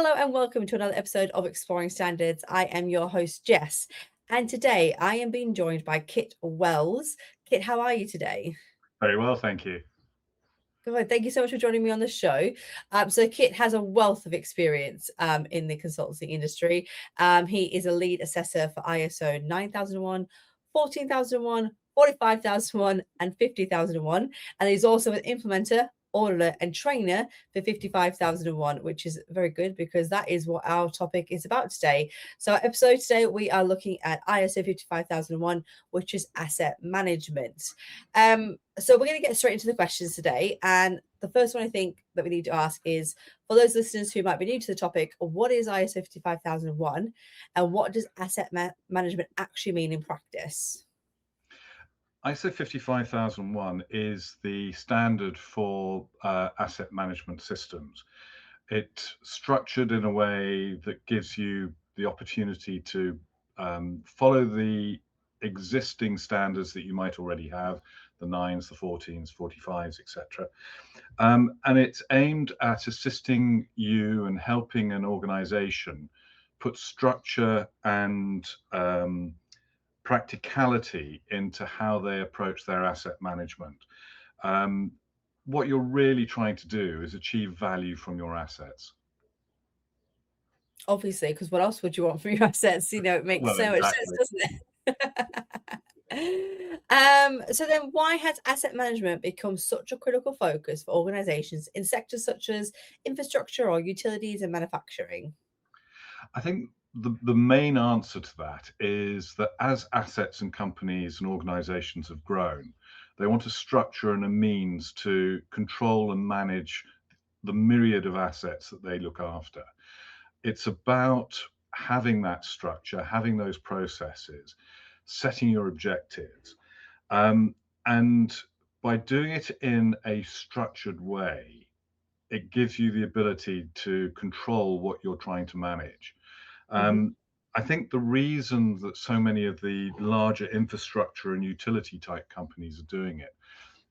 Hello and welcome to another episode of Exploring Standards. I am your host, Jess, and today I am being joined by Kit Wells. Kit, how are you today? Very well, thank you. Good. Thank you so much for joining me on the show. So Kit has a wealth of experience in the consultancy industry. He is a lead assessor for ISO 9001, 14001, 45,001, and 50,001. And he's also an implementer, auditor, and trainer for 55,001, which is very good because that is what our topic is about today. So our episode today, we are looking at ISO 55,001, which is asset management. So we're going to get straight into the questions today. And the first one I think that we need to ask is, for those listeners who might be new to the topic, what is ISO 55001 and what does asset management actually mean in practice? ISO 55001 is the standard for asset management systems. It's structured in a way that gives you the opportunity to follow the existing standards that you might already have, the 9s, the 14s, 45s, etc. And it's aimed at assisting you and helping an organization put structure and practicality into how they approach their asset management. What you're really trying to do is achieve value from your assets. Obviously, because what else would you want from your assets? It makes Well, so much sense, exactly. doesn't it? So then why has asset management become such a critical focus for organizations in sectors such as infrastructure or utilities and manufacturing? I think the main answer to that is that as assets and companies and organizations have grown, they want a structure and a means to control and manage the myriad of assets that they look after. It's about having that structure, having those processes, setting your objectives. And by doing it in a structured way, it gives you the ability to control what you're trying to manage. Mhm. I think the reason that so many of the larger infrastructure and utility type companies are doing it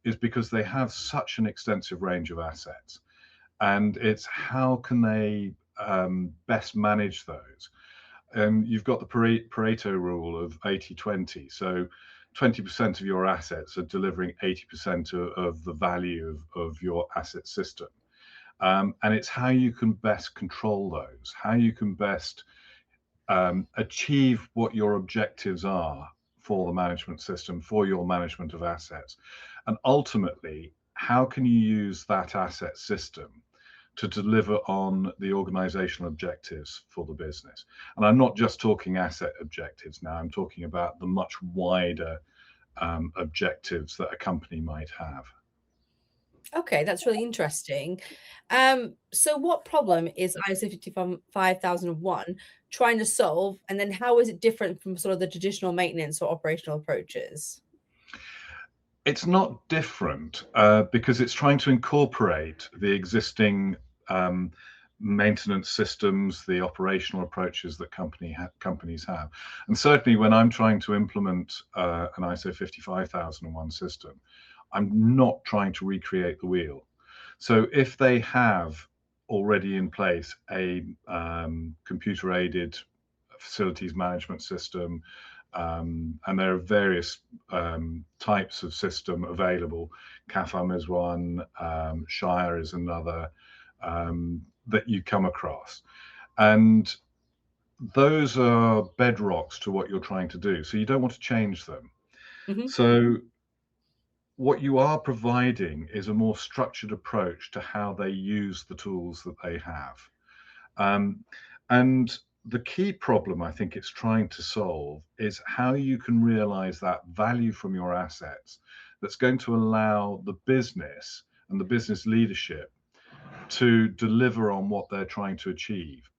is because they have such an extensive range of assets. And it's how can they best manage those? You've got the Pareto rule of 80-20. So 20% of your assets are delivering 80% of the value of your asset system. And it's how you can best control those, how you can best achieve what your objectives are for the management system, for your management of assets. And ultimately, how can you use that asset system to deliver on the organizational objectives for the business? And I'm not just talking asset objectives now, I'm talking about the much wider objectives that a company might have. Okay, that's really interesting. So what problem is ISO 55001 trying to solve, and then how is it different from sort of the traditional maintenance or operational approaches? It's not different because it's trying to incorporate the existing maintenance systems, the operational approaches that companies have. And certainly when I'm trying to implement an ISO 55001 system, I'm not trying to recreate the wheel. So if they have already in place a computer-aided facilities management system, and there are various types of system available. CAFAM is one, Shire is another that you come across. And those are bedrocks to what you're trying to do. So you don't want to change them. Mhm. So what you are providing is a more structured approach to how they use the tools that they have. And the key problem I think it's trying to solve is how you can realize that value from your assets that's going to allow the business and the business leadership to deliver on what they're trying to achieve.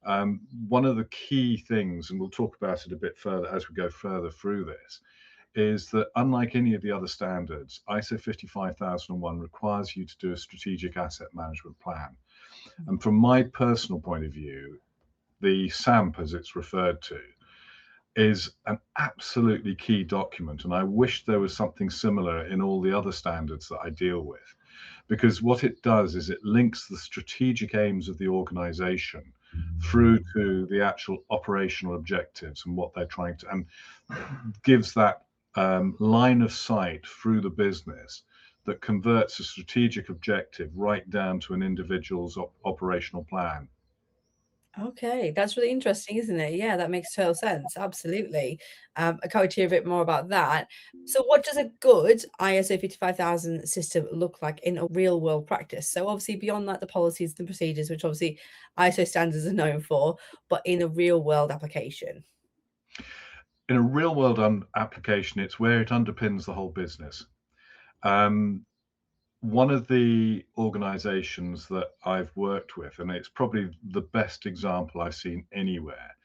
One of the key things, and we'll talk about it a bit further as we go further through this, is that unlike any of the other standards, ISO 55001 requires you to do a strategic asset management plan. And from my personal point of view, the SAMP, as it's referred to, is an absolutely key document. And I wish there was something similar in all the other standards that I deal with, because what it does is it links the strategic aims of the organization through to the actual operational objectives and what they're trying to, and gives that line of sight through the business that converts a strategic objective right down to an individual's operational plan. Okay, that's really interesting, isn't it? Yeah, that makes total sense. Absolutely. I can't wait to hear a bit more about that. So, what does a good ISO 55000 system look like in a real world practice? So, obviously, beyond like the policies and procedures, which obviously ISO standards are known for, but in a real world application. In a real world application, it's where it underpins the whole business. Um, One of the organizations that I've worked with, and it's probably the best example I've seen anywhere,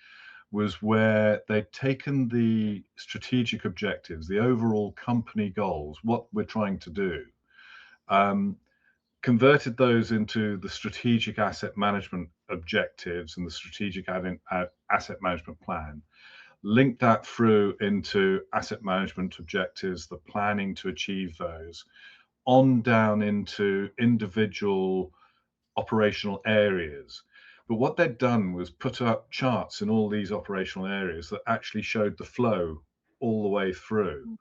was where they'd taken the strategic objectives, the overall company goals, what we're trying to do, um, converted those into the strategic asset management objectives and the strategic asset management plan, linked that through into asset management objectives, the planning to achieve those, on down into individual operational areas. But what they'd done was put up charts in all these operational areas that actually showed the flow all the way through.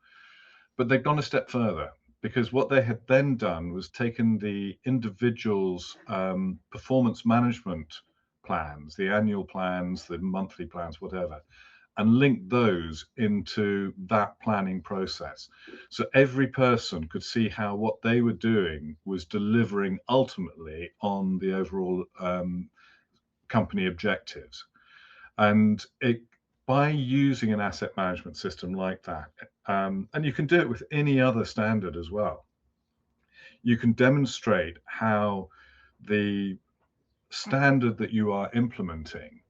But they'd gone a step further, because what they had then done was taken the individual's performance management plans, the annual plans, the monthly plans, whatever, and link those into that planning process. So every person could see how what they were doing was delivering ultimately on the overall company objectives. And by using an asset management system like that, and you can do it with any other standard as well, you can demonstrate how the standard that you are implementing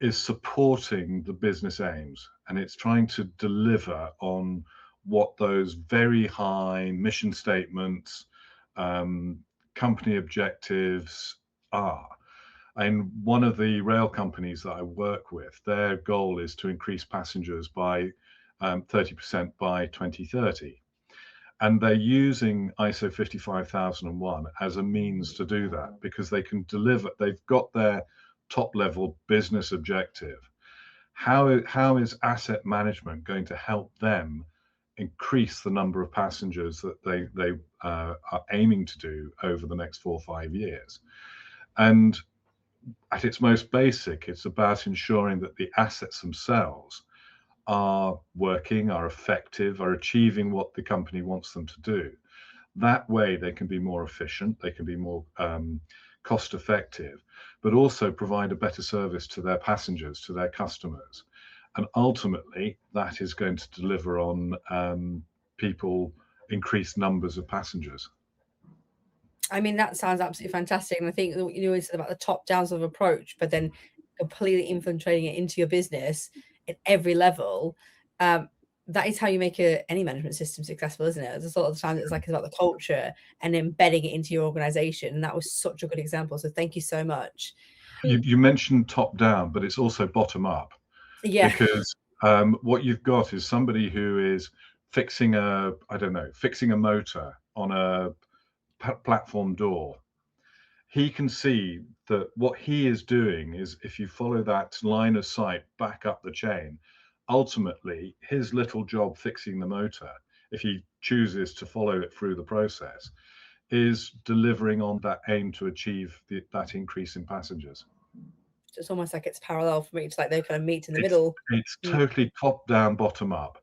is supporting the business aims, and it's trying to deliver on what those very high mission statements, um, company objectives are. And one of the rail companies that I work with, their goal is to increase passengers by 30% by 2030. And they're using ISO 55001 as a means to do that, because they can deliver, they've got their top level business objective. How is asset management going to help them increase the number of passengers that they are aiming to do over the next 4 or 5 years? And at its most basic, it's about ensuring that the assets themselves are working, are effective, are achieving what the company wants them to do. That way, they can be more efficient, they can be more cost effective, but also provide a better service to their passengers, to their customers. And ultimately, that is going to deliver on people, increased numbers of passengers. I mean, that sounds absolutely fantastic. And I think what you always said about the top down sort of approach, but then completely infiltrating it into your business at every level. Um, that is how you make any management system successful, isn't it? There's a lot of the time it's like it's about the culture and embedding it into your organization. And that was such a good example. So thank you so much. You mentioned top down, but it's also bottom up, Yeah. because what you've got is somebody who is fixing I don't know, fixing a motor on a platform door. He can see that what he is doing is, if you follow that line of sight back up the chain, ultimately his little job fixing the motor, if he chooses to follow it through the process, is delivering on that aim to achieve that increase in passengers. It's almost like it's parallel for me. It's like they kind of meet in the It's middle. it's Mm, totally top down, bottom up.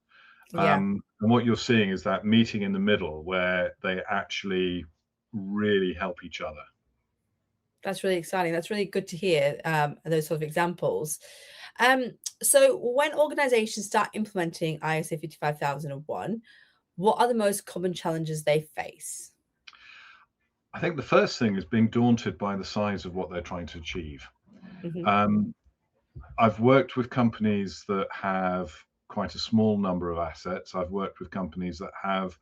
yeah. And what you're seeing is that meeting in the middle where they actually really help each other. That's really exciting. That's really good to hear, those sort of examples. So when organizations start implementing ISO 55001, what are the most common challenges they face? I think the first thing is being daunted by the size of what they're trying to achieve. Mhm. Um, I've worked with companies that have quite a small number of assets. I've worked with companies that have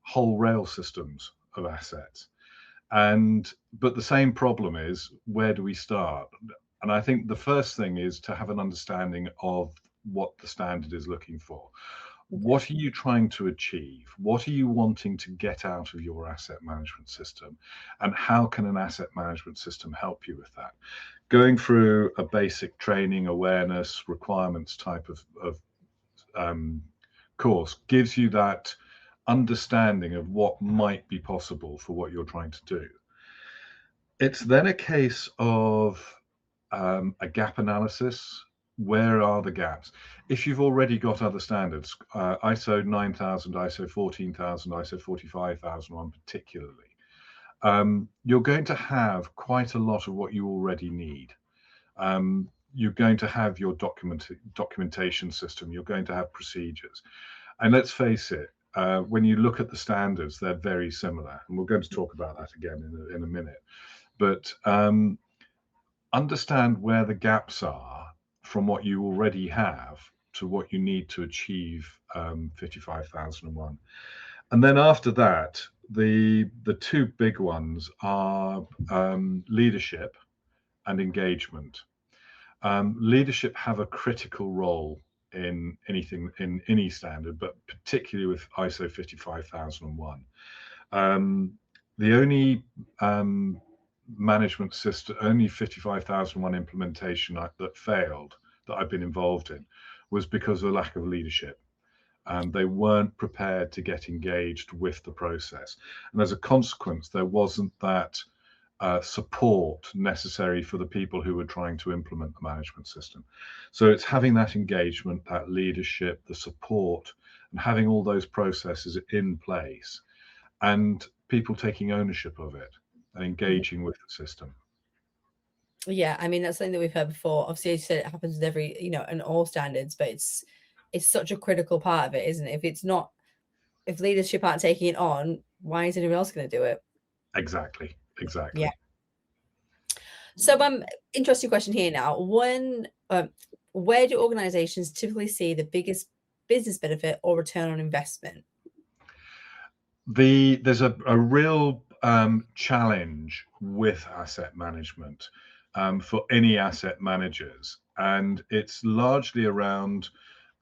whole rail systems of assets. But the same problem is, where do we start? And I think the first thing is to have an understanding of what the standard is looking for. Okay. What are you trying to achieve? What are you wanting to get out of your asset management system? And how can an asset management system help you with that? Going through a basic training, awareness, requirements type of course gives you that understanding of what might be possible for what you're trying to do. It's then a case of a gap analysis. Where are the gaps? If you've already got other standards, ISO 9000, ISO 14000, ISO 45001 particularly, you're going to have quite a lot of what you already need. You're going to have your documentation system, you're going to have procedures. And let's face it, when you look at the standards, they're very similar. And we're going to talk about that again in a minute. But understand where the gaps are from what you already have to what you need to achieve 55001. And then after that, the two big ones are leadership and engagement. Leadership have a critical role in anything, in any standard, but particularly with ISO 55001. The only management system, only 55001 implementation that failed that I've been involved in was because of a lack of leadership. They weren't prepared to get engaged with the process. And as a consequence, there wasn't that support necessary for the people who were trying to implement the management system. So it's having that engagement, that leadership, the support, and having all those processes in place, and people taking ownership of it and engaging with the system. Yeah, I mean that's something that we've heard before. Obviously, as you said, it happens with every, in all standards, but it's such a critical part of it, isn't it? If it's not, if leadership aren't taking it on, why is anyone else going to do it? Exactly, Yeah. exactly. So, interesting question here now. Where do organizations typically see the biggest business benefit or return on investment? There's a real challenge with asset management for any asset managers, and it's largely around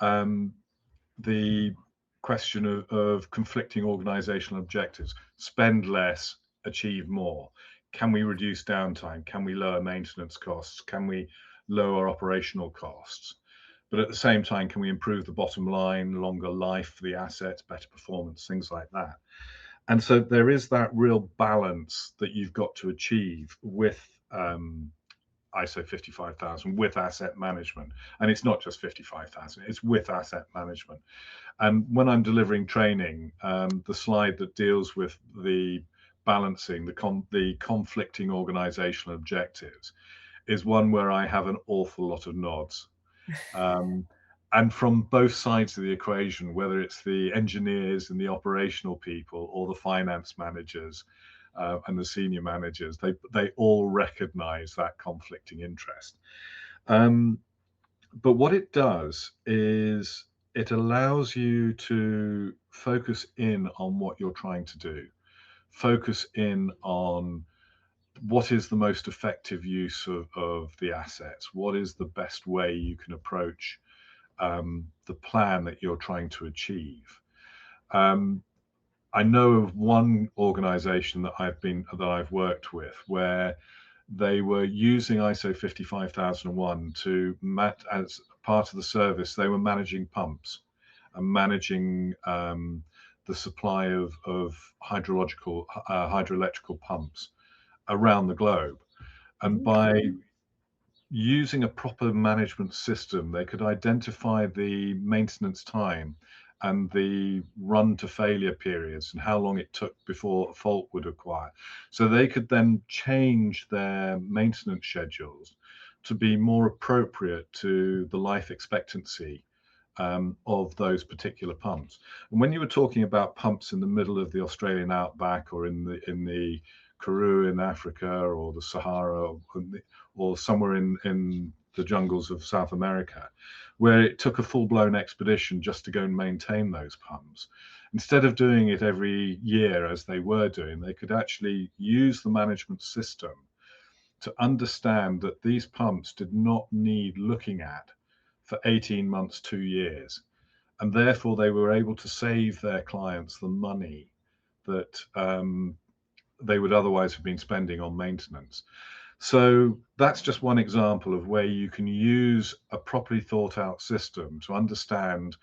the question of conflicting organizational objectives. Spend less, achieve more. Can we reduce downtime? Can we lower maintenance costs? Can we lower operational costs? But at the same time, can we improve the bottom line, longer life for the assets, better performance, things like that? And so there is that real balance that you've got to achieve with ISO 55000, with asset management. And it's not just 55000, it's with asset management. And when I'm delivering training, the slide that deals with the balancing, the conflicting organizational objectives is one where I have an awful lot of nods. Um, and from both sides of the equation, whether it's the engineers and the operational people or the finance managers and the senior managers, they all recognize that conflicting interest. But what it does is it allows you to focus in on what you're trying to do, focus in on what is the most effective use of the assets, what is the best way you can approach the plan that you're trying to achieve. Um, I know of one organization that I've worked with where they were using ISO 55001 to as part of the service. They were managing pumps and managing the supply of hydroelectrical pumps around the globe. And by Okay. using a proper management system, they could identify the maintenance time and the run to failure periods and how long it took before a fault would acquire. So they could then change their maintenance schedules to be more appropriate to the life expectancy of those particular pumps. And when you were talking about pumps in the middle of the Australian outback or in the Karoo in Africa or the Sahara or somewhere in the jungles of South America, where it took a full-blown expedition just to go and maintain those pumps. Instead of doing it every year as they were doing, they could actually use the management system to understand that these pumps did not need looking at for 18 months, 2 years. and therefore they were able to save their clients the money that they would otherwise have been spending on maintenance. So that's just one example of where you can use a properly thought out system to understand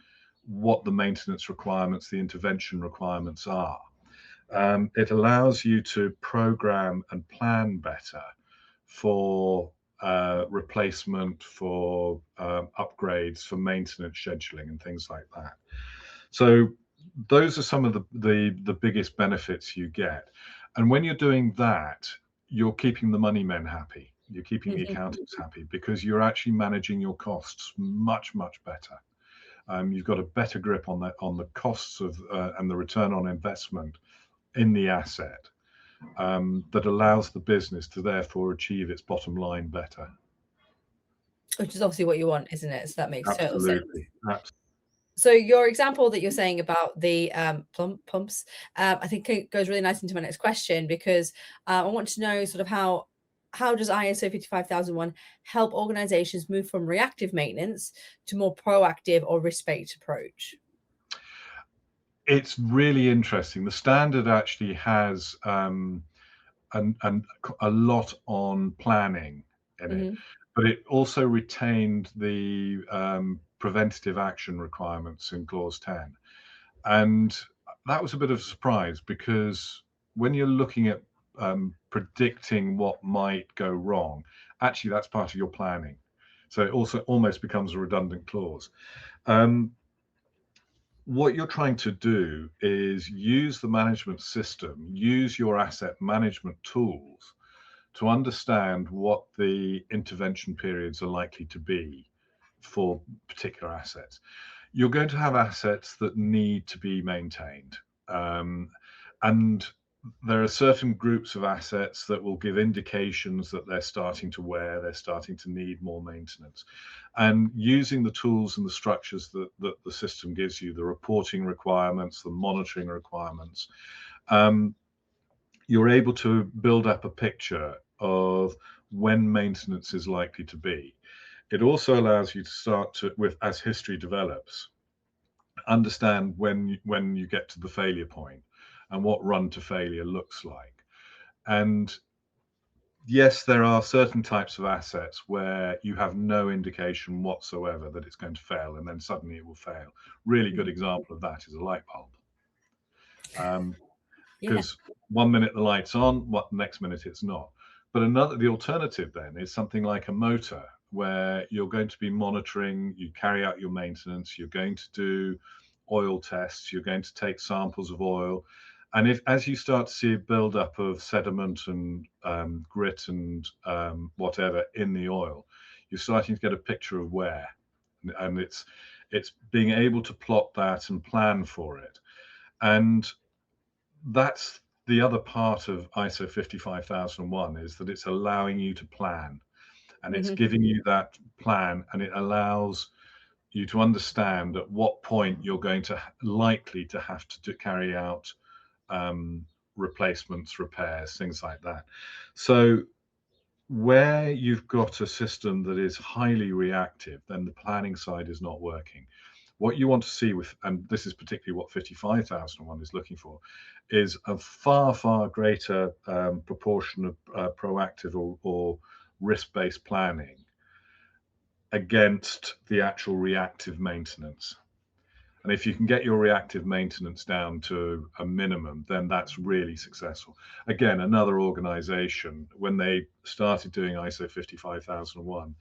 what the maintenance requirements, the intervention requirements are. It allows you to program and plan better for replacement, for upgrades, for maintenance scheduling, and things like that. So those are some of the biggest benefits you get. And when you're doing that, you're keeping the money men happy. You're keeping the accountants happy because you're actually managing your costs much, much better. You've got a better grip on the costs of and the return on investment in the asset, that allows the business to therefore achieve its bottom line better. Which is obviously what you want, isn't it? So that makes total sense. Absolutely. So your example that you're saying about the pumps, I think it goes really nice into my next question, because I want to know sort of how does ISO 55001 help organizations move from reactive maintenance to more proactive or risk-based approach? It's really interesting. The standard actually has a lot on planning in it, but it also retained the preventative action requirements in clause 10. And that was a bit of a surprise, because when you're looking at predicting what might go wrong, actually that's part of your planning. So it also almost becomes a redundant clause. What you're trying to do is use the management system, use your asset management tools to understand what the intervention periods are likely to be for particular assets. You're going to have assets that need to be maintained. And there are certain groups of assets that will give indications that they're starting to wear, they're starting to need more maintenance. And using the tools and the structures that the system gives you, the reporting requirements, the monitoring requirements, you're able to build up a picture of when maintenance is likely to be. It also allows you to start to, as history develops, understand when you get to the failure point and what run to failure looks like. And yes, there are certain types of assets where you have no indication whatsoever that it's going to fail, and then suddenly it will fail. Really good example of that is a light bulb. Because one minute the light's on, next minute it's not. But the alternative then is something like a motor, where you're going to be monitoring, you carry out your maintenance, you're going to do oil tests, you're going to take samples of oil. And as you start to see a buildup of sediment and grit and whatever in the oil, you're starting to get a picture of wear. And it's being able to plot that and plan for it. And that's the other part of ISO 55001, is that it's allowing you to plan, and it's giving you that plan, and it allows you to understand at what point you're going to likely to have to carry out replacements, repairs, things like that. So where you've got a system that is highly reactive, then the planning side is not working. What you want to see with, and this is particularly what 55001 is looking for, is a far, far greater proportion of proactive or risk-based planning against the actual reactive maintenance. And if you can get your reactive maintenance down to a minimum, then that's really successful. Again, another organization, when they started doing ISO 55001,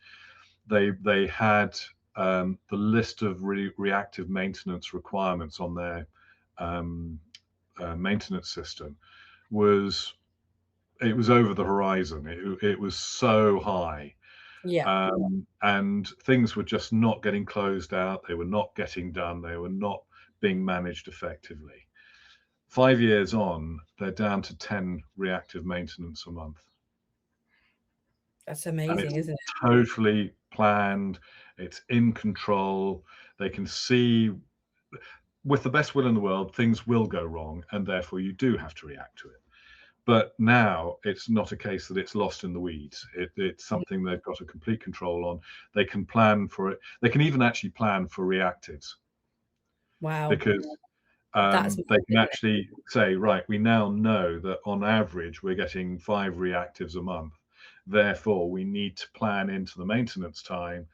they had the list of reactive maintenance requirements on their maintenance system was over the horizon. It was so high. And things were just not getting closed out. They were not getting done. They were not being managed effectively. 5 years on, they're down to 10 reactive maintenance a month. That's amazing, isn't it? Totally planned. It's in control. They can see, with the best will in the world, things will go wrong, and therefore you do have to react to it. But now it's not a case that it's lost in the weeds. It's something they've got a complete control on. They can plan for it. They can even actually plan for reactives. Wow. because That's they massive, can isn't it? actually say, right, we now know that on average we're getting 5 reactives a month. Therefore, we need to plan into the maintenance time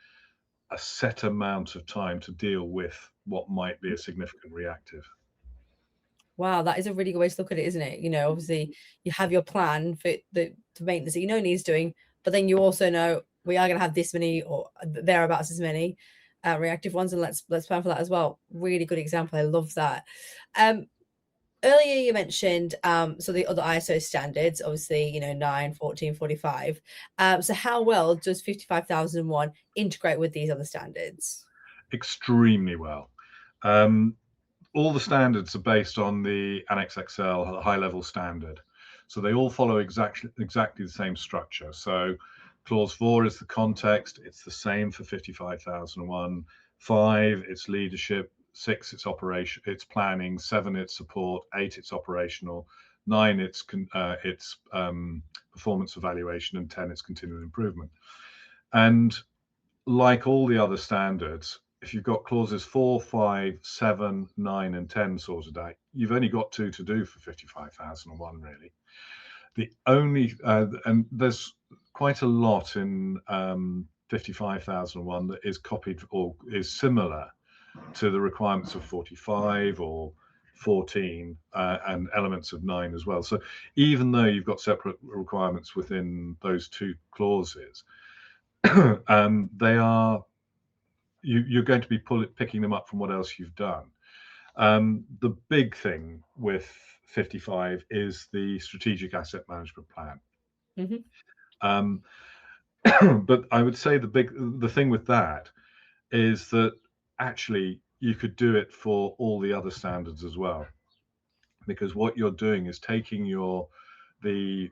a set amount of time to deal with what might be a significant reactive. Wow, that is a really good way to look at it, isn't it? Obviously you have your plan for the maintenance that needs doing, but then you also know we are going to have this many or thereabouts as many reactive ones, and let's plan for that as well. Really good example. I love that. Um, Earlier you mentioned so the other ISO standards, obviously, 9, 14, 45. So how well does 55,001 integrate with these other standards? Extremely well. Um, all the standards are based on the Annex XL high level standard. So they all follow exactly the same structure. So clause 4 is the context. It's the same for 55,001. 5, it's leadership. 6, it's operation, it's planning. 7, it's support. 8, it's operational. 9, it's performance evaluation, and 10, it's continual improvement. And like all the other standards, if you've got clauses 4, 5, 7, 9, and 10 sorted out, you've only got 2 to do for 55,001, really. The only, and there's quite a lot in 55,001 that is copied or is similar to the requirements of 45 or 14 and elements of 9 as well. So even though you've got separate requirements within those two clauses, they are you're going to be picking them up from what else you've done. The big thing with 55 is the strategic asset management plan. Hmm. Um, but I would say the thing with that is that actually you could do it for all the other standards as well, because what you're doing is taking the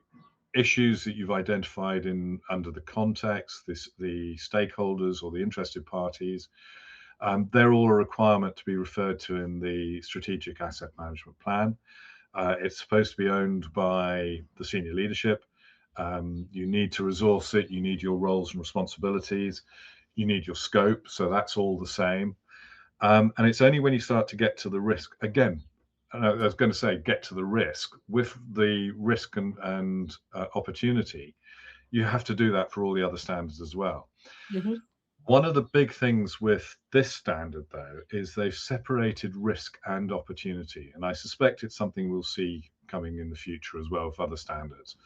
issues that you've identified in under the context, the stakeholders or the interested parties. They're all a requirement to be referred to in the strategic asset management plan. It's supposed to be owned by the senior leadership. You need to resource it. You need your roles and responsibilities. You need your scope. So that's all the same. And it's only when you start to get to the risk again. I was going to say get to the risk with the risk and opportunity. You have to do that for all the other standards as well. Hmm. One of the big things with this standard, though, is they've separated risk and opportunity. And I suspect it's something we'll see coming in the future as well with other standards.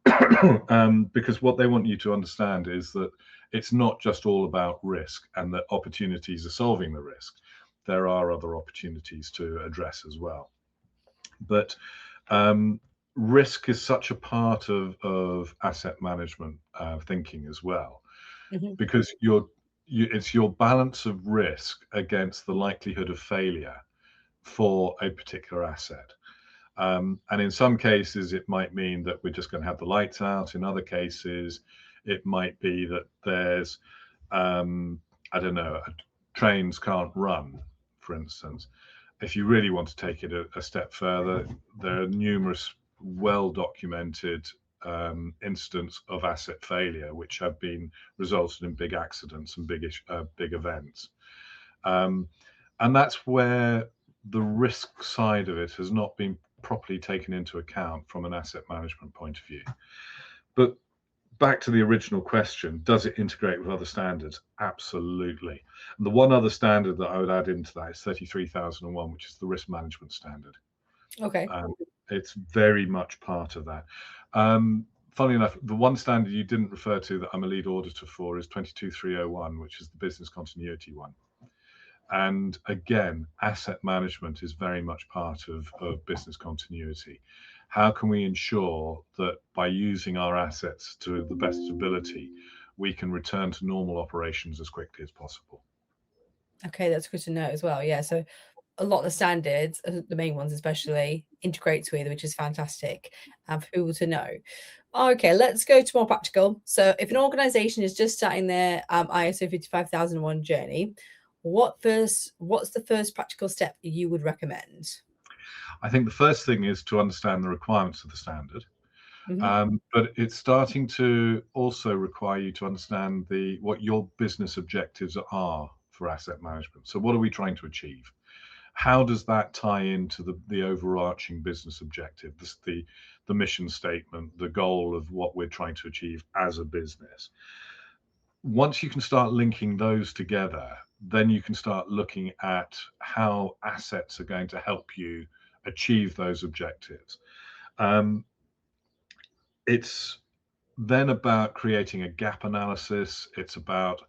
Because what they want you to understand is that it's not just all about risk and that opportunities are solving the risk. There are other opportunities to address as well. But risk is such a part of asset management thinking as well, Hmm. because it's your balance of risk against the likelihood of failure for a particular asset. And in some cases, it might mean that we're just going to have the lights out. In other cases, it might be that there's, I don't know, trains can't run, for instance. If you really want to take it a step further, there are numerous well documented incidents of asset failure which have been resulted in big accidents and big events. Um, and that's where the risk side of it has not been properly taken into account from an asset management point of view. But back to the original question, does it integrate with other standards? Absolutely. And the one other standard that I would add into that is 33,001, which is the risk management standard. Okay. It's very much part of that. Funnily enough, the one standard you didn't refer to that I'm a lead auditor for is 22301, which is the business continuity one. And again, asset management is very much part of business continuity. How can we ensure that by using our assets to the best ability, we can return to normal operations as quickly as possible? Okay, that's good to know as well. Yeah, so a lot of the standards, the main ones especially, integrates with, which is fantastic for people to know. Okay, let's go to more practical. So, if an organization is just starting their ISO 55001 journey, what's the first practical step you would recommend? I think the first thing is to understand the requirements of the standard. Hmm. But it's starting to also require you to understand what your business objectives are for asset management. So, what are we trying to achieve? how does that tie into the overarching business objective, the mission statement, the goal of what we're trying to achieve as a business? Once you can start linking those together, then you can start looking at how assets are going to help you achieve those objectives. It's then about creating a gap analysis. It's about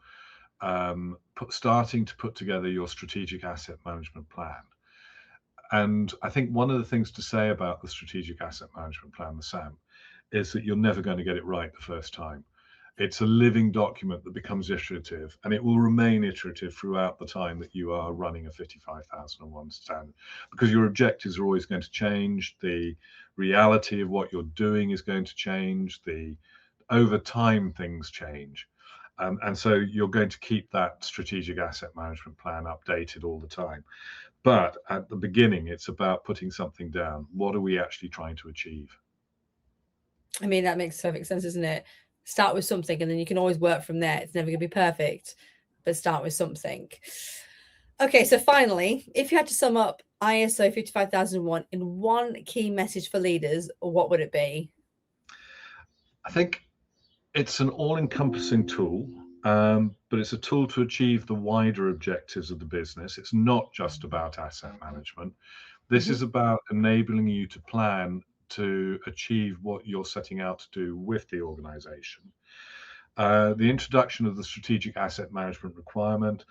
starting to put together your strategic asset management plan. And I think one of the things to say about the strategic asset management plan, the SAMP, is that you're never going to get it right the first time. It's a living document that becomes iterative, and it will remain iterative throughout the time that you are running a 55,001 standard, because your objectives are always going to change. The reality of what you're doing is going to change. Over time, things change. And so you're going to keep that strategic asset management plan updated all the time. But at the beginning, it's about putting something down. What are we actually trying to achieve? I mean, that makes perfect sense, doesn't it? Start with something and then you can always work from there. It's never going to be perfect, but start with something. Okay, so finally, if you had to sum up ISO 55001 in one key message for leaders, what would it be? I think it's an all-encompassing tool, but it's a tool to achieve the wider objectives of the business. It's not just about asset management. This is about enabling you to plan to achieve what you're setting out to do with the organization. The introduction of the strategic asset management requirement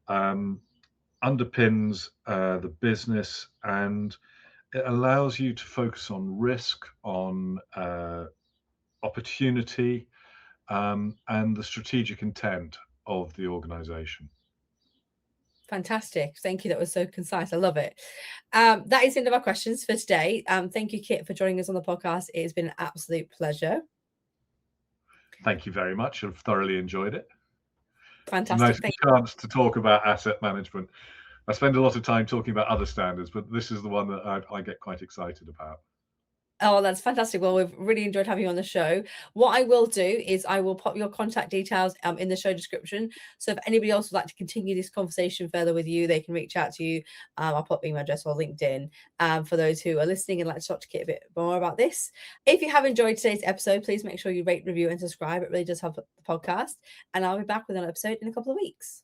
underpins the business, and it allows you to focus on risk, on opportunity, and the strategic intent of the organization. Fantastic. Thank you. That was so concise. I love it. That is the end of our questions for today. Thank you, Kit, for joining us on the podcast. It has been an absolute pleasure. Thank you very much. I've thoroughly enjoyed it. Fantastic. It's a nice chance to talk about asset management. I spend a lot of time talking about other standards, but this is the one that I get quite excited about. Oh, that's fantastic. Well, we've really enjoyed having you on the show. What I will do is I will pop your contact details in the show description. So if anybody else would like to continue this conversation further with you, they can reach out to you. I'll pop email address or LinkedIn for those who are listening and like to talk to Kit a bit more about this. If you have enjoyed today's episode, please make sure you rate, review, and subscribe. It really does help the podcast. And I'll be back with an episode in a couple of weeks.